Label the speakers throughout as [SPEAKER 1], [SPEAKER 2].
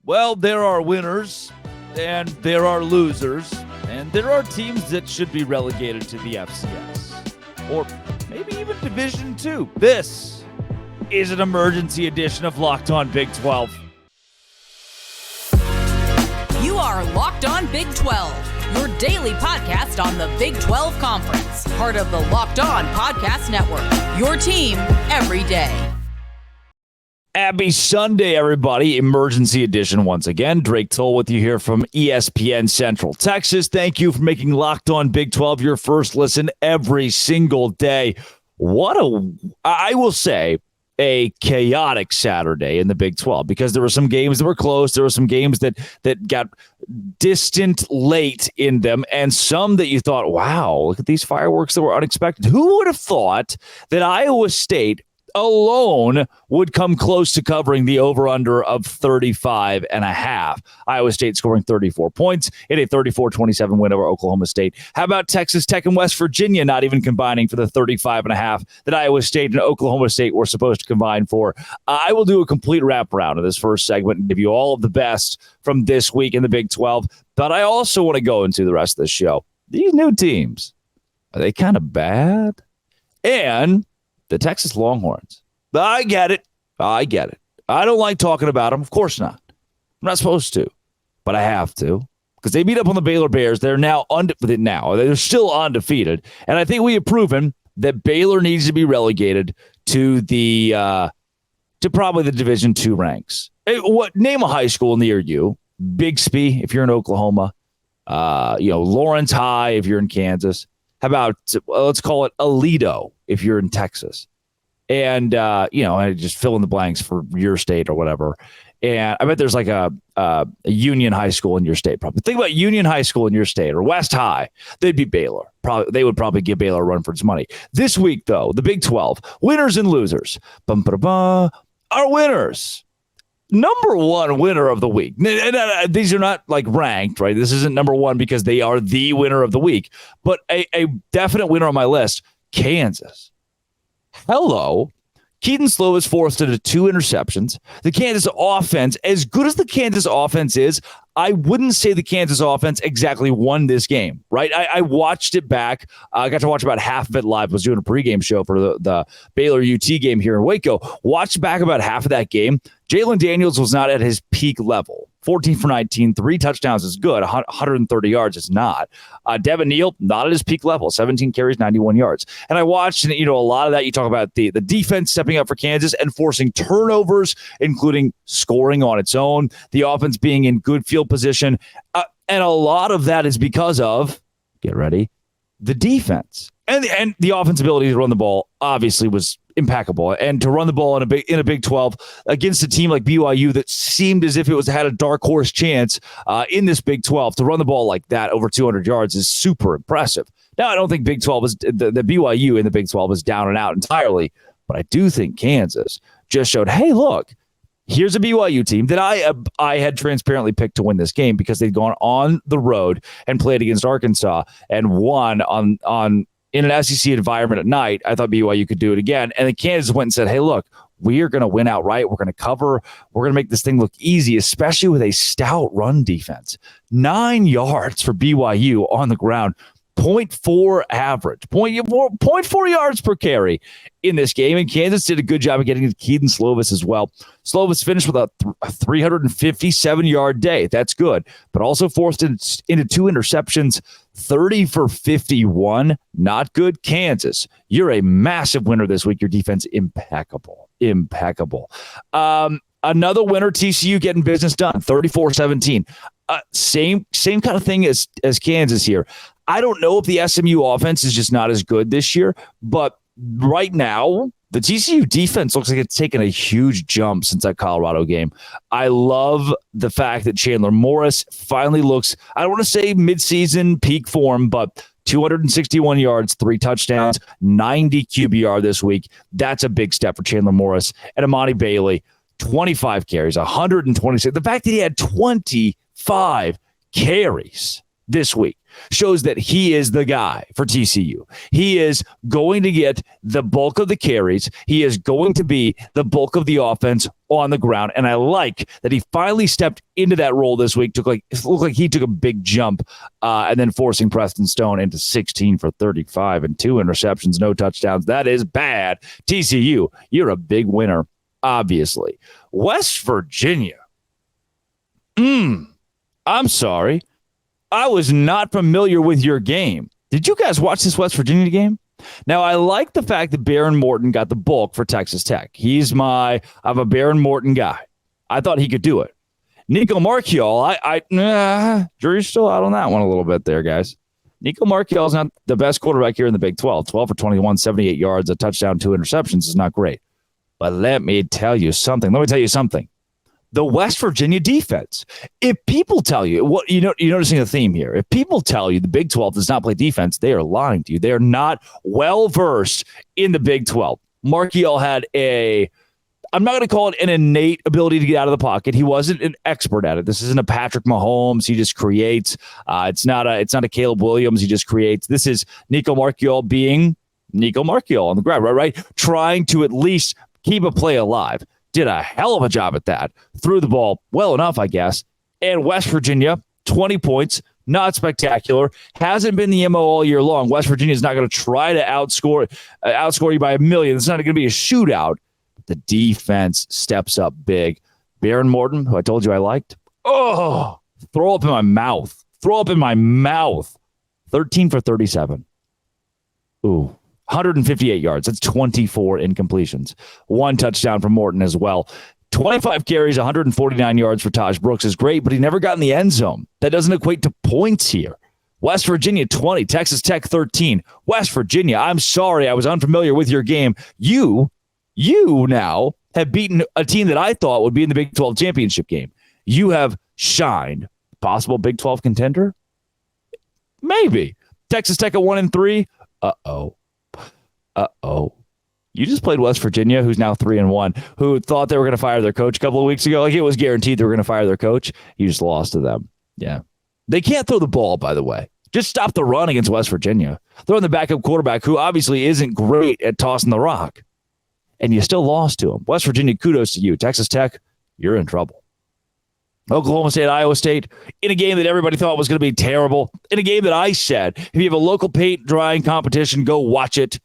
[SPEAKER 1] Well, there are winners and there are losers, and there are teams that should be relegated to the FCS or maybe even Division II. This is an emergency edition of Locked On Big 12.
[SPEAKER 2] You are Locked On Big 12, your daily podcast on the Big 12 Conference, part of the Locked On Podcast Network, your team every day.
[SPEAKER 1] Happy Sunday, everybody. Emergency edition once again. Drake Toll with you here from ESPN Central Texas. Thank you for making Locked On Big 12 your first listen every single day. I will say, a chaotic Saturday in the Big 12 because there were some games that were close. There were some games that got distant late in them, and some that you thought, wow, look at these fireworks that were unexpected. Who would have thought that Iowa State alone would come close to covering the over-under of 35.5. Iowa State scoring 34 points in a 34-27 win over Oklahoma State. How about Texas Tech and West Virginia not even combining for the 35.5 that Iowa State and Oklahoma State were supposed to combine for? I will do a complete wraparound of this first segment and give you all of the best from this week in the Big 12. But I also want to go into the rest of the show. These new teams, are they kind of bad? And the Texas Longhorns. I get it. I don't like talking about them. Of course not. I'm not supposed to, but I have to because they beat up on the Baylor Bears. They're now undefeated. They're still undefeated, and I think we have proven that Baylor needs to be relegated to the to probably the Division II ranks. Name a high school near you? Bixby, if you're in Oklahoma. Lawrence High, if you're in Kansas. How about let's call it Aledo if you're in Texas, and I just fill in the blanks for your state or whatever. And I bet there's like a Union High School in your state. Probably think about Union High School in your state or West High. They'd be Baylor. They would probably give Baylor a run for its money. This week, though, the Big 12 winners and losers. Our winners. Number one winner of the week. These are not like ranked, right? This isn't number one because they are the winner of the week, but a definite winner on my list, Kansas. Hello. Keaton Slovis forced into 2 interceptions. The Kansas offense, as good as the Kansas offense is, I wouldn't say the Kansas offense exactly won this game, right? I watched it back. I got to watch about half of it live. I was doing a pregame show for the Baylor UT game here in Waco. Watched back about half of that game. Jalen Daniels was not at his peak level. 14 for 19, 3 touchdowns is good. 130 yards is not. Devin Neal, not at his peak level. 17 carries, 91 yards. And I watched, a lot of that. You talk about the defense stepping up for Kansas and forcing turnovers, including scoring on its own. The offense being in good field position. And a lot of that is because of, get ready, the defense. And the offense ability to run the ball obviously was impeccable. And to run the ball in a Big 12 against a team like BYU that seemed as if it had a dark horse chance in this Big 12, to run the ball like that over 200 yards is super impressive. Now, I don't think Big 12 is the BYU in the Big 12 is down and out entirely, but I do think Kansas just showed, hey, look, here's a BYU team that I had transparently picked to win this game because they'd gone on the road and played against Arkansas and won in an SEC environment at night. I thought BYU could do it again. And the Kansas went and said, hey, look, we are going to win outright. We're going to cover. We're going to make this thing look easy, especially with a stout run defense. 9 yards for BYU on the ground. 0.4 average, 0.4 yards per carry in this game. And Kansas did a good job of getting to Keaton Slovis as well. Slovis finished with a 357-yard day. That's good. But also forced into 2 interceptions, 30 for 51. Not good. Kansas, you're a massive winner this week. Your defense, impeccable. Another winner, TCU getting business done, 34-17. Same kind of thing as Kansas here. I don't know if the SMU offense is just not as good this year, but right now, the TCU defense looks like it's taken a huge jump since that Colorado game. I love the fact that Chandler Morris finally looks, I don't want to say midseason peak form, but 261 yards, 3 touchdowns, 90 QBR this week. That's a big step for Chandler Morris. And Amani Bailey, 25 carries, 126. The fact that he had 25 carries this week shows that he is the guy for TCU. He is going to get the bulk of the carries. He is going to be the bulk of the offense on the ground. And I like that he finally stepped into that role this week. It looked like he took a big jump and then forcing Preston Stone into 16 for 35 and 2 interceptions, no touchdowns. That is bad. TCU, you're a big winner, obviously. West Virginia. I'm sorry. I was not familiar with your game. Did you guys watch this West Virginia game? Now, I like the fact that Baron Morton got the bulk for Texas Tech. I'm a Baron Morton guy. I thought he could do it. Nico Marchiol, jury's still out on that one a little bit there, guys. Nico Marchiol is not the best quarterback here in the Big 12. 12 for 21, 78 yards, a touchdown, 2 interceptions is not great. But let me tell you something. The West Virginia defense. If people tell you, you're noticing a theme here. If people tell you the Big 12 does not play defense, they are lying to you. They are not well-versed in the Big 12. Marchiol had I'm not going to call it an innate ability to get out of the pocket. He wasn't an expert at it. This isn't a Patrick Mahomes. He just creates. It's not a Caleb Williams. He just creates. This is Nico Marchiol being Nico Marchiol on the ground, right? Trying to at least keep a play alive. Did a hell of a job at that. Threw the ball well enough, I guess. And West Virginia, 20 points, not spectacular. Hasn't been the MO all year long. West Virginia is not going to try to outscore you by a million. It's not going to be a shootout. The defense steps up big. Baron Morton, who I told you I liked. Oh, throw up in my mouth. 13 for 37. Ooh. 158 yards. That's 24 incompletions. 1 touchdown from Morton as well. 25 carries, 149 yards for Taj Brooks is great, but he never got in the end zone. That doesn't equate to points here. West Virginia 20, Texas Tech 13. West Virginia, I'm sorry, I was unfamiliar with your game. You now have beaten a team that I thought would be in the Big 12 championship game. You have shined. Possible Big 12 contender? Maybe. Texas Tech at 1-3. Uh-oh. You just played West Virginia, who's now 3-1, who thought they were going to fire their coach a couple of weeks ago. Like it was guaranteed they were going to fire their coach. You just lost to them. Yeah. They can't throw the ball, by the way. Just stop the run against West Virginia. Throw in the backup quarterback, who obviously isn't great at tossing the rock. And you still lost to him. West Virginia, kudos to you. Texas Tech, you're in trouble. Oklahoma State, Iowa State, in a game that everybody thought was going to be terrible. In a game that I said, if you have a local paint drying competition, go watch it.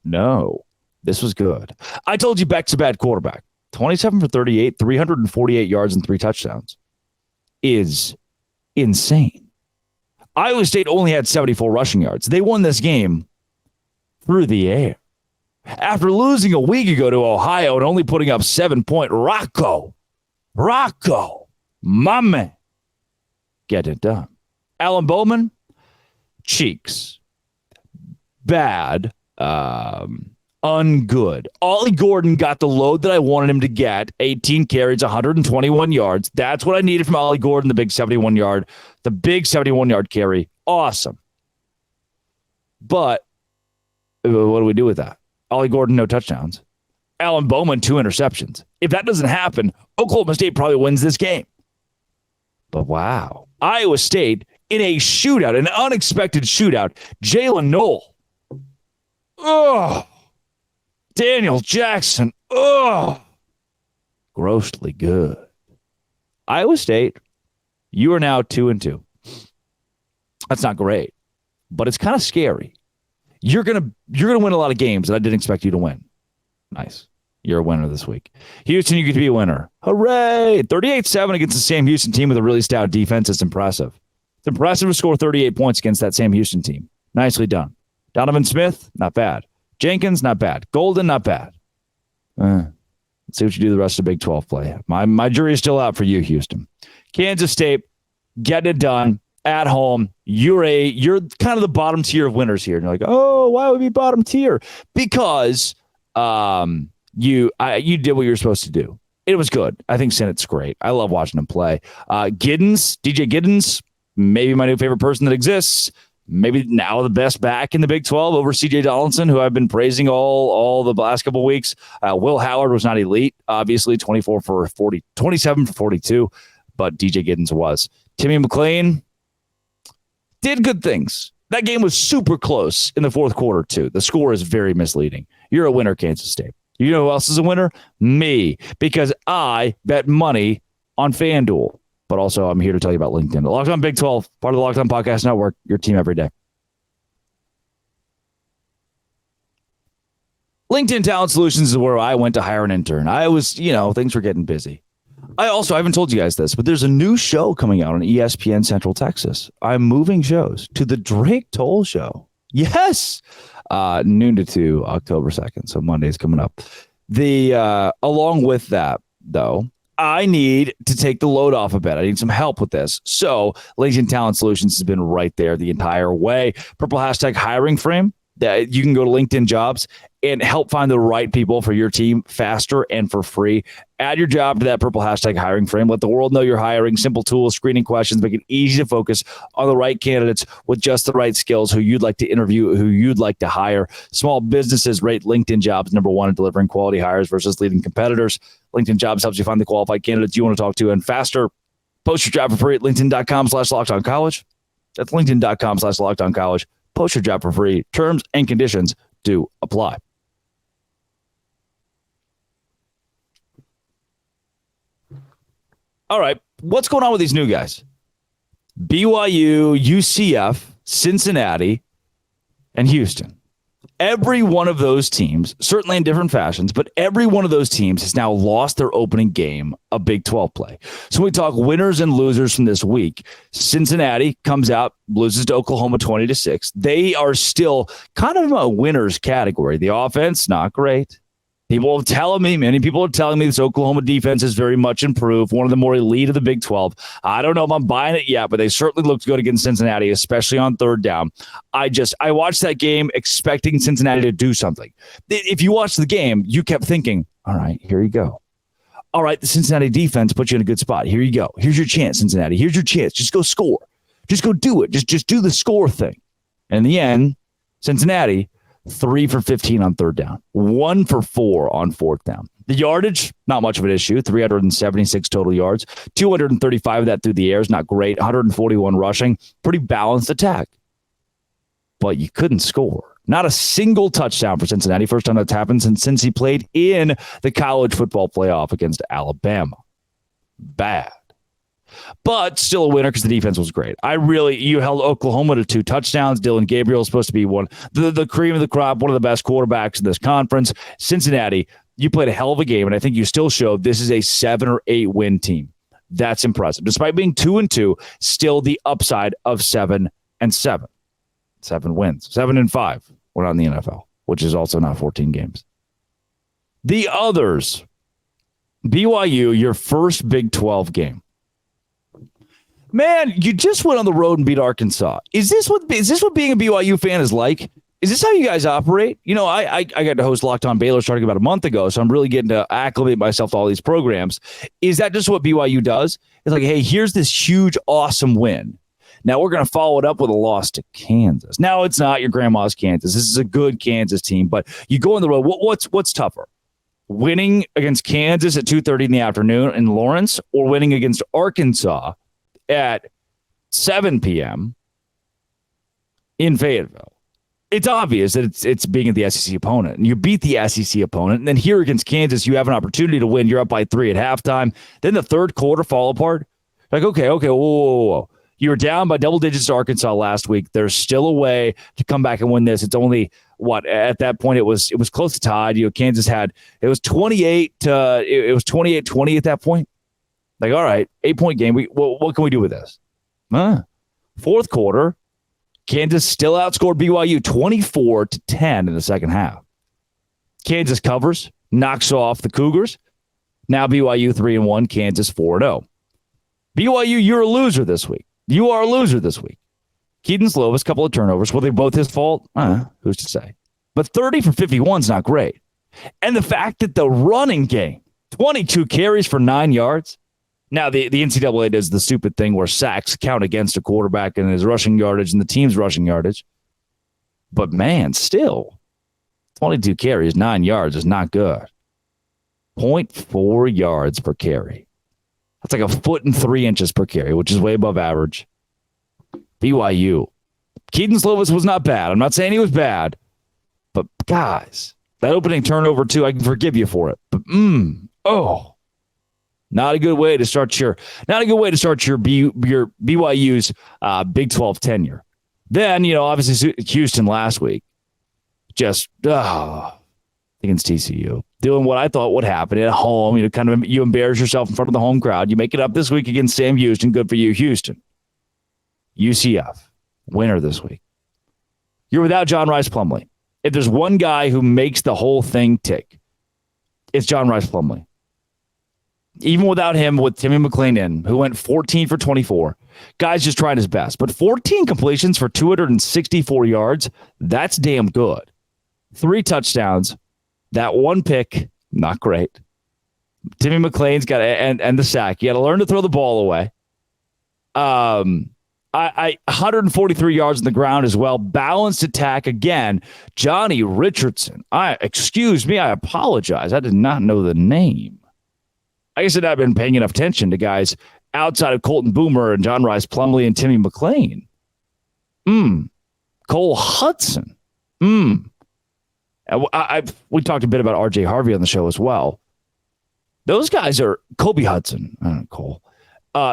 [SPEAKER 1] No, this was good. I told you Beck's a bad quarterback. 27 for 38, 348 yards and 3 touchdowns is insane. Iowa State only had 74 rushing yards. They won this game through the air. After losing a week ago to Ohio and only putting up 7-point, Rocco, my man, get it done. Alan Bowman, cheeks, bad, ungood. Ollie Gordon got the load that I wanted him to get. 18 carries, 121 yards. That's what I needed from Ollie Gordon, the big 71-yard carry. Awesome. But what do we do with that? Ollie Gordon, no touchdowns. Alan Bowman, 2 interceptions. If that doesn't happen, Oklahoma State probably wins this game. But wow. Iowa State in a shootout, an unexpected shootout. Jalen Knoll. Oh, Daniel Jackson. Oh, grossly good. Iowa State, you are now 2-2. That's not great, but it's kind of scary. You're gonna win a lot of games that I didn't expect you to win. Nice. You're a winner this week. Houston, you get to be a winner. Hooray! 38-7 against the Sam Houston team with a really stout defense. It's impressive. It's impressive to score 38 points against that Sam Houston team. Nicely done. Donovan Smith, not bad. Jenkins, not bad. Golden, not bad. Let's see what you do the rest of Big 12 play. My jury is still out for you, Houston. Kansas State, getting it done at home. You're kind of the bottom tier of winners here. And you're like, oh, why would we be bottom tier? Because you did what you were supposed to do. It was good. I think Sennett's great. I love watching him play. DJ Giddens, maybe my new favorite person that exists. Maybe now the best back in the Big 12 over C.J. Donaldson, who I've been praising all the last couple of weeks. Will Howard was not elite, obviously, 27 for 42, but DJ Giddens was. Timmy McClain, did good things. That game was super close in the fourth quarter, too. The score is very misleading. You're a winner, Kansas State. You know who else is a winner? Me, because I bet money on FanDuel. But also, I'm here to tell you about LinkedIn. Locked On Big 12, part of the Locked On Podcast Network, your team every day. LinkedIn Talent Solutions is where I went to hire an intern. I was, things were getting busy. I haven't told you guys this, but there's a new show coming out on ESPN Central Texas. I'm moving shows to the Drake Toll Show. Yes. Noon to 2, October 2nd. So Monday's coming up. Along with that, though, I need to take the load off a bit. I need some help with this. So LinkedIn Talent Solutions has been right there the entire way. Purple hashtag hiring frame. That you can go to LinkedIn Jobs and help find the right people for your team faster and for free. Add your job to that purple hashtag hiring frame. Let the world know you're hiring. Simple tools, screening questions, make it easy to focus on the right candidates with just the right skills who you'd like to interview, who you'd like to hire. Small businesses rate LinkedIn Jobs #1 in delivering quality hires versus leading competitors. LinkedIn Jobs helps you find the qualified candidates you want to talk to and faster. Post your job for free at linkedin.com/lockedoncollege. That's linkedin.com/lockedoncollege. Post your job for free. Terms and conditions do apply. All right. What's going on with these new guys? BYU, UCF, Cincinnati, and Houston. Every one of those teams, certainly in different fashions, but every one of those teams has now lost their opening game of Big 12 play. So we talk winners and losers from this week. Cincinnati comes out, loses to Oklahoma 20-6. They are still kind of in a winners category. The offense, not great. Many people are telling me this Oklahoma defense is very much improved, one of the more elite of the Big 12. I don't know if I'm buying it yet, but they certainly looked good against Cincinnati, especially on third down. I watched that game expecting Cincinnati to do something. If you watched the game, you kept thinking, all right, here you go. All right, the Cincinnati defense put you in a good spot. Here you go. Here's your chance, Cincinnati. Here's your chance. Just go score. Just go do it. Just do the score thing. And in the end, Cincinnati 3 for 15 on third down, 1 for 4 on fourth down. The yardage, not much of an issue, 376 total yards, 235 of that through the air is not great, 141 rushing, pretty balanced attack. But you couldn't score. Not a single touchdown for Cincinnati. First time that's happened since Cincy played in the college football playoff against Alabama. Bad. But still a winner because the defense was great. You held Oklahoma to 2 touchdowns. Dylan Gabriel is supposed to be the cream of the crop, one of the best quarterbacks in this conference. Cincinnati, you played a hell of a game, and I think you still showed this is a 7 or 8 win team. That's impressive. Despite being 2-2, still the upside of 7-7. 7 wins. 7-5. We're not in the NFL, which is also not 14 games. The others, BYU, your first Big 12 game. Man, you just went on the road and beat Arkansas. Is this what being a BYU fan is like? Is this how you guys operate? I got to host Locked On Baylor starting about a month ago, so I'm really getting to acclimate myself to all these programs. Is that just what BYU does? It's like, hey, here's this huge, awesome win. Now we're going to follow it up with a loss to Kansas. Now it's not your grandma's Kansas. This is a good Kansas team, but you go on the road. What's tougher? Winning against Kansas at 2:30 in the afternoon in Lawrence, or winning against Arkansas at 7 p.m. in Fayetteville? It's obvious that it's being at the SEC opponent, and you beat the SEC opponent, and then here against Kansas, you have an opportunity to win. You're up by 3 at halftime. Then the third quarter fall apart. Like, okay, whoa. You were down by double digits to Arkansas last week. There's still a way to come back and win this. It's only at that point it was close to tied. Kansas had it was 28-20 at that point. Like, all right, 8-point game. What can we do with this? Fourth quarter, Kansas still outscored BYU 24-10 in the second half. Kansas covers, knocks off the Cougars. Now BYU 3-1, Kansas 4-0. BYU, you're a loser this week. You are a loser this week. Keaton Slovis, a couple of turnovers. Were they both his fault? Who's to say? But 30 for 51 is not great. And the fact that the running game, 22 carries for 9 yards. Now, the NCAA does the stupid thing where sacks count against a quarterback and his rushing yardage and the team's rushing yardage. But, man, still, 22 carries, 9 yards is not good. 0.4 yards per carry. That's like 1 foot and 3 inches per carry, which is way above average. BYU. Keaton Slovis was not bad. I'm not saying he was bad. But, guys, that opening turnover, too, I can forgive you for it. But, not a good way to start your BYU's Big 12 tenure. Then, obviously Houston last week, just against TCU, doing what I thought would happen at home. You embarrass yourself in front of the home crowd. You make it up this week against Sam Houston. Good for you, Houston. UCF, winner this week. You're without John Rice Plumlee. If there's one guy who makes the whole thing tick, it's John Rice Plumlee. Even without him, with Timmy McClain in, who went 14 for 24. Guy's just trying his best. But 14 completions for 264 yards, that's damn good. 3 touchdowns. That one pick, not great. Timmy McClain's got and the sack. You got to learn to throw the ball away. 143 yards on the ground as well. Balanced attack again. Johnny Richardson. Excuse me, I apologize. I did not know the name. I guess I've not been paying enough attention to guys outside of Colton Boomer and John Rice Plumlee and Timmy McClain. Cole Hudson. We talked a bit about RJ Harvey on the show as well. Those guys are Kobe Hudson. Cole.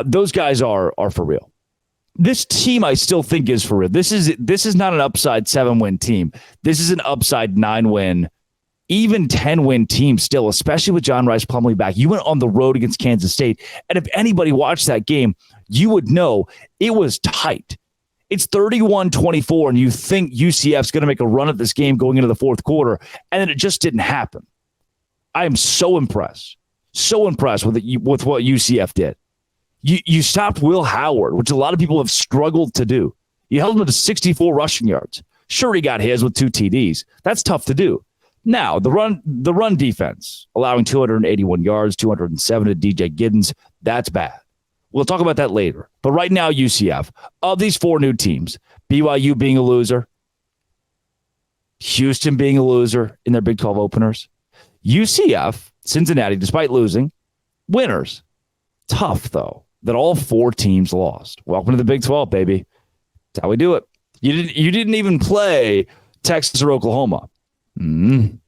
[SPEAKER 1] Those guys are for real. This team, I still think, is for real. This is not an upside 7-win team. This is an upside 9-win, even 10-win team still, especially with John Rice Plumlee back. You went on the road against Kansas State, and if anybody watched that game, you would know it was tight. It's 31-24, and you think UCF's going to make a run at this game going into the fourth quarter, and then it just didn't happen. I am so impressed with what UCF did. You stopped Will Howard, which a lot of people have struggled to do. You held him to 64 rushing yards. Sure, he got his with 2 TDs. That's tough to do. Now, the run defense, allowing 281 yards, 207 to DJ Giddens, that's bad. We'll talk about that later. But right now, UCF, of these 4 new teams, BYU being a loser, Houston being a loser in their Big 12 openers, UCF, Cincinnati, despite losing, winners. Tough, though, that all 4 teams lost. Welcome to the Big 12, baby. That's how we do it. You didn't even play Texas or Oklahoma. It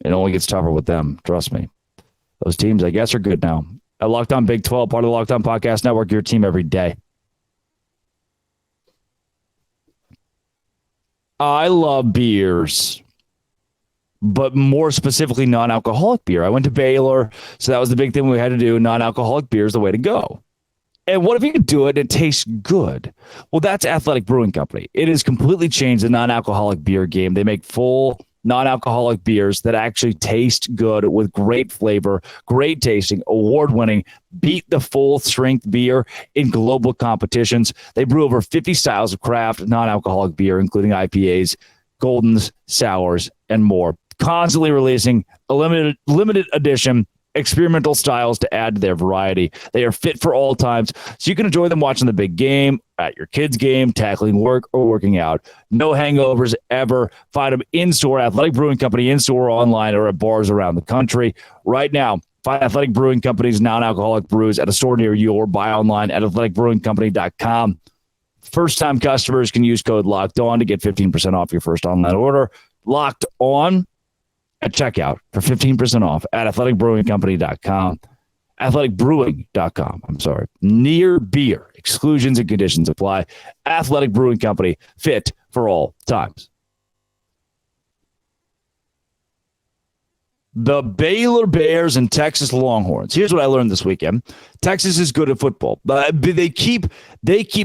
[SPEAKER 1] only gets tougher with them. Trust me. Those teams, I guess, are good now. At Locked On Big 12, part of the Locked On Podcast Network, your team every day. I love beers, but more specifically non-alcoholic beer. I went to Baylor, so that was the big thing we had to do. Non-alcoholic beer is the way to go. And what if you could do it and it tastes good? Well, that's Athletic Brewing Company. It has completely changed the non-alcoholic beer game. They make full non-alcoholic beers that actually taste good with great flavor, great tasting, award-winning, beat the full-strength beer in global competitions. They brew over 50 styles of craft non-alcoholic beer, including IPAs, Goldens, Sours, and more. Constantly releasing a limited edition experimental styles to add to their variety. They are fit for all times, so you can enjoy them watching the big game, at your kid's game, tackling work, or working out. No hangovers ever. Find them in-store, Athletic Brewing Company, in-store, online, or at bars around the country. Right now, find Athletic Brewing Company's non-alcoholic brews at a store near you or buy online at athleticbrewingcompany.com. First-time customers can use code LOCKEDON to get 15% off your first online order. Locked On at checkout for 15% off at athleticbrewingcompany.com. athleticbrewing.com. I'm sorry. Near beer. Exclusions and conditions apply. Athletic Brewing Company, fit for all times. The Baylor Bears and Texas Longhorns. Here's what I learned this weekend. Texas is good at football, but they keep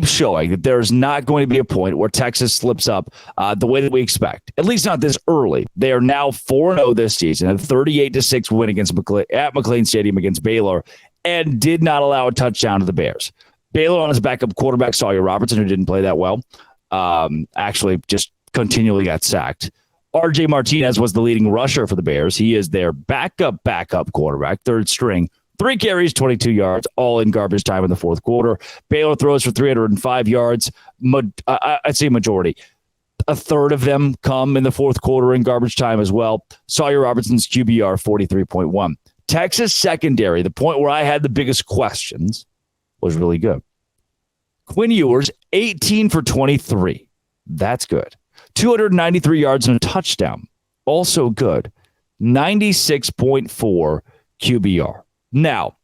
[SPEAKER 1] showing that there's not going to be a point where Texas slips up the way that we expect. At least not this early. They are now 4-0 this season, a 38-6 win against at McLean Stadium against Baylor, and did not allow a touchdown to the Bears. Baylor on his backup quarterback, Sawyer Robertson, who didn't play that well, actually just continually got sacked. RJ Martinez was the leading rusher for the Bears. He is their backup quarterback, third string. 3 carries, 22 yards, all in garbage time in the fourth quarter. Baylor throws for 305 yards. I'd say majority. A third of them come in the fourth quarter in garbage time as well. Sawyer Robertson's QBR 43.1. Texas secondary, the point where I had the biggest questions, was really good. Quinn Ewers, 18 for 23. That's good. 293 yards and a touchdown. Also good. 96.4 QBR. Now,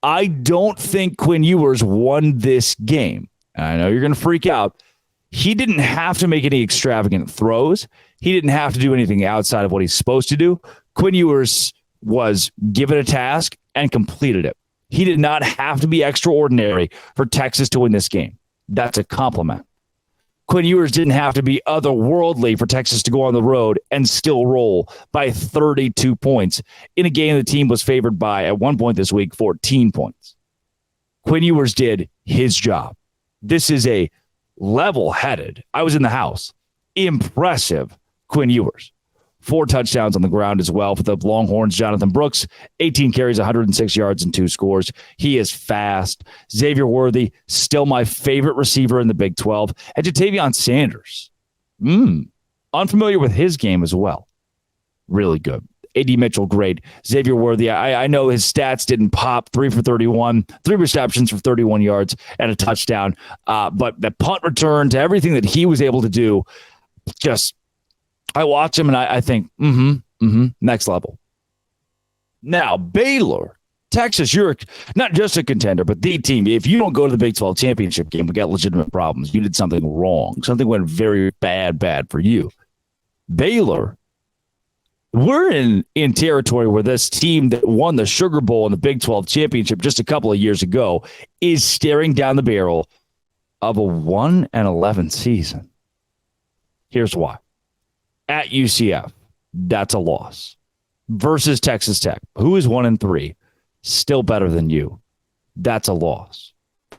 [SPEAKER 1] I don't think Quinn Ewers won this game. I know you're going to freak out. He didn't have to make any extravagant throws. He didn't have to do anything outside of what he's supposed to do. Quinn Ewers was given a task and completed it. He did not have to be extraordinary for Texas to win this game. That's a compliment. Quinn Ewers didn't have to be otherworldly for Texas to go on the road and still roll by 32 points in a game the team was favored by, at one point this week, 14 points. Quinn Ewers did his job. This is a level-headed, I was in the house, impressive Quinn Ewers. 4 touchdowns on the ground as well for the Longhorns. Jonathan Brooks, 18 carries, 106 yards, and 2 scores. He is fast. Xavier Worthy, still my favorite receiver in the Big 12. And Jatavion Sanders, unfamiliar with his game as well. Really good. A.D. Mitchell, great. Xavier Worthy, I know his stats didn't pop. 3 for 31, 3 receptions for 31 yards and a touchdown. But the punt return to everything that he was able to do, just I watch him and I think, next level. Now, Baylor, Texas, you're not just a contender, but the team. If you don't go to the Big 12 championship game, we got legitimate problems. You did something wrong. Something went very bad for you. Baylor, we're in territory where this team that won the Sugar Bowl in the Big 12 championship just a couple of years ago is staring down the barrel of a 1-11 season. Here's why. At UCF, that's a loss. Versus Texas Tech, who is 1-3, still better than you. That's a loss.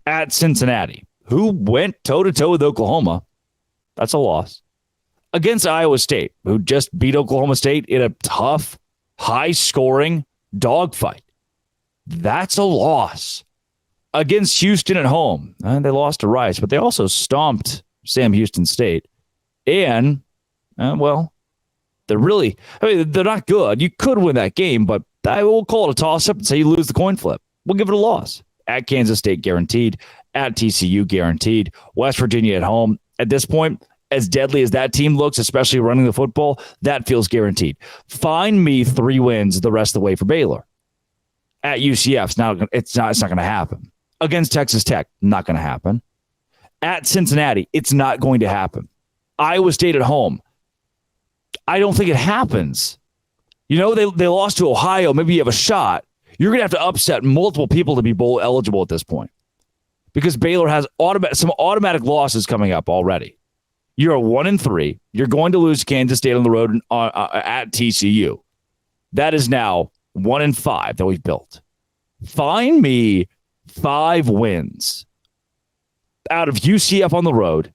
[SPEAKER 1] At Cincinnati, who went toe-to-toe with Oklahoma, that's a loss. Against Iowa State, who just beat Oklahoma State in a tough, high-scoring dogfight, that's a loss. Against Houston at home, and they lost to Rice, but they also stomped Sam Houston State. And they're not good. You could win that game, but I will call it a toss-up and say you lose the coin flip. We'll give it a loss. At Kansas State, guaranteed. At TCU, guaranteed. West Virginia at home. At this point, as deadly as that team looks, especially running the football, that feels guaranteed. Find me 3 wins the rest of the way for Baylor. At UCF, it's not going to happen. Against Texas Tech, not going to happen. At Cincinnati, it's not going to happen. Iowa State at home, I don't think it happens. You know, they lost to Ohio. Maybe you have a shot. You're going to have to upset multiple people to be bowl eligible at this point because Baylor has some automatic losses coming up already. You're a 1-3. You're going to lose Kansas State on the road at TCU. That is now 1-5 that we've built. Find me 5 wins out of UCF on the road,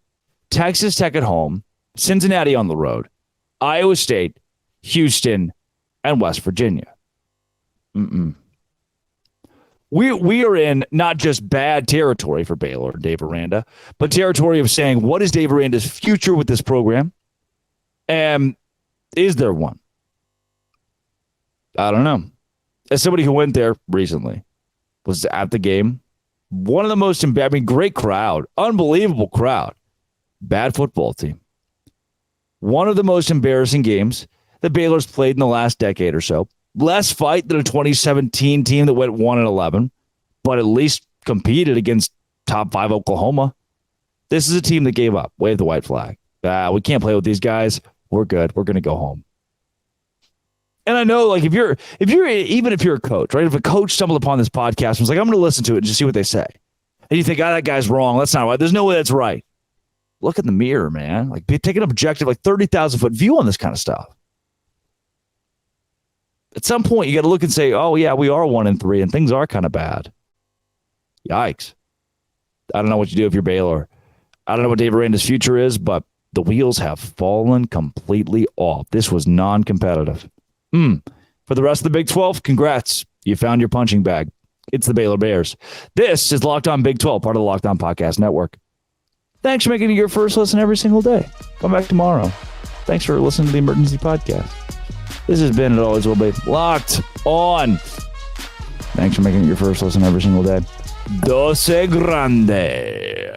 [SPEAKER 1] Texas Tech at home, Cincinnati on the road, Iowa State, Houston, and West Virginia. We are in not just bad territory for Baylor and Dave Aranda, but territory of saying, what is Dave Aranda's future with this program? And is there one? I don't know. As somebody who went there recently, was at the game, one of the most great crowd, unbelievable crowd, bad football team. One of the most embarrassing games that Baylor's played in the last decade or so. Less fight than a 2017 team that went 1-11, but at least competed against top 5 Oklahoma. This is a team that gave up. Wave the white flag. We can't play with these guys. We're good. We're going to go home. And I know, like, if you're a coach, right? If a coach stumbled upon this podcast and was like, I'm going to listen to it and just see what they say. And you think, that guy's wrong. That's not right. There's no way that's right. Look in the mirror, man. Like, take an objective, 30,000 foot view on this kind of stuff. At some point, you got to look and say, oh, yeah, we are 1-3 and things are kind of bad. Yikes. I don't know what you do if you're Baylor. I don't know what Dave Aranda's future is, but the wheels have fallen completely off. This was non-competitive. For the rest of the Big 12, congrats. You found your punching bag. It's the Baylor Bears. This is Locked On Big 12, part of the Locked On Podcast Network. Thanks for making it your first listen every single day. Come back tomorrow. Thanks for listening to the Emergency Podcast. This has been, and always will be, Locked On. Thanks for making it your first listen every single day. Doce Grande.